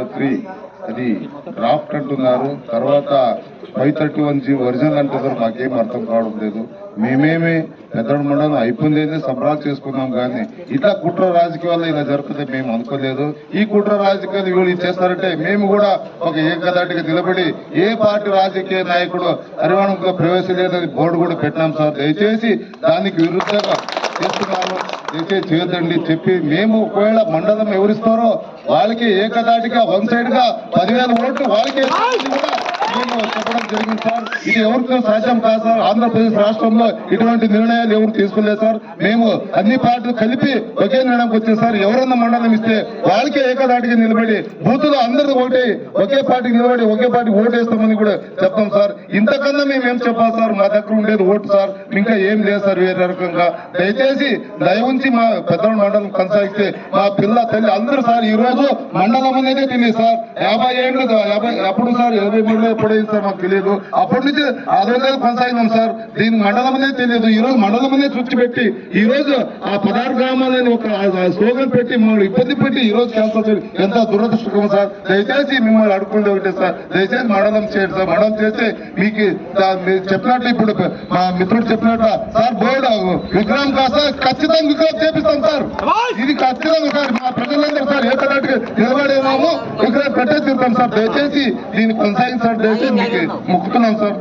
అది డ్రాఫ్ట్ అంటున్నారు, తర్వాత 531G ఒరిజినల్ అంటున్నారు. మాకేం అర్థం కావడం లేదు. మేమేమి పెద్దడు మండలం అయిపోయింది సంబరాలు చేసుకున్నాం, కానీ ఇట్లా కుట్ర రాజకీయాల్లో ఇలా జరుగుతుంది మేము అనుకోలేదు. ఈ కుట్ర రాజకీయాలు వీళ్ళు చేస్తారంటే మేము కూడా ఒక ఏకదాటిగా నిలబడి ఏ పార్టీ రాజకీయ నాయకుడు హరివాణంలో ప్రవేశలేదని బోర్డు కూడా పెట్టినాం సార్. దయచేసి దానికి విరుద్ధంగా చేస్తున్నాను, దయచేసి చేయొద్దండి చెప్పి మేము ఒకవేళ మండలం ఎవరిస్తారో వాళ్ళకి ఏకదాటిగా వన్ సైడ్ గా 10,000 ఓట్లు వాళ్ళకే కూడా మేము చెప్పడం జరిగింది సార్. ఇది ఎవరితో సాధ్యం కాదు సార్. ఆంధ్రప్రదేశ్ రాష్ట్రంలో ఇటువంటి నిర్ణయాలు ఎవరు తీసుకోలేదు సార్. మేము అన్ని పార్టీలు కలిపి ఒకే నిర్ణయంకి వచ్చాం సార్. ఎవరన్నా మండలం ఇస్తే వాళ్ళకే ఏకదాటిగా నిలబడి బూతులు అందరూ ఒకే పార్టీకి నిలబడి ఒకే పార్టీకి ఓటు వేస్తామని కూడా చెప్తాం సార్. ఇంతకన్నా మేము ఏం చెప్పాలి సార్? మా దగ్గర ఉండేది ఓటు సార్, ఇంకా ఏం లేదు సార్. వేరే రకంగా దయచేసి దయ ఉంచి మా పెద్ద మండలం కొనసాగిస్తే మా పిల్ల తల్లి అందరూ సార్ ఈ రోజు మండలం అనేది తెలియదు సార్. 50 ఏళ్ళు అప్పుడు సార్ 23 ఎప్పుడైంది సార్ మాకు తెలియదు. అప్పటి నుంచి అదే కొనసాగినాం సార్. దీని మండలం అనేది తెలియదు. ఈ రోజు మండలం అనేది చుచ్చి పెట్టి ఈ రోజు ఆ 16 గ్రామాలని ఒక స్లోగన్ పెట్టి మమ్మల్ని ఇబ్బంది పెట్టి ఈ రోజు క్యాన్సల్ చేయాలి. ఎంత దురదృష్టకరం సార్. దయచేసి మిమ్మల్ని అడుక్కుంటే ఒకటే సార్, దయచేసి మండలం చేయండి సార్. మండలం చేస్తే మీకు చెప్పినట్టు ఇప్పుడు మా మిత్రుడు చెప్పినట్టు సార్ బోర్డు విగ్రహం కాస్త ఖచ్చితంగా విగ్రహం చేపిస్తాం సార్. ఇది ఖచ్చితంగా సార్. మా ప్రజలందరూ సార్ ఏకదాటిగా నిలబడేమో విగ్రహం పెట్టేసి తింటాం సార్. దయచేసి దీన్ని కొనసాగించాలి, దయచేసి మీకు మొక్కుతున్నాం సార్.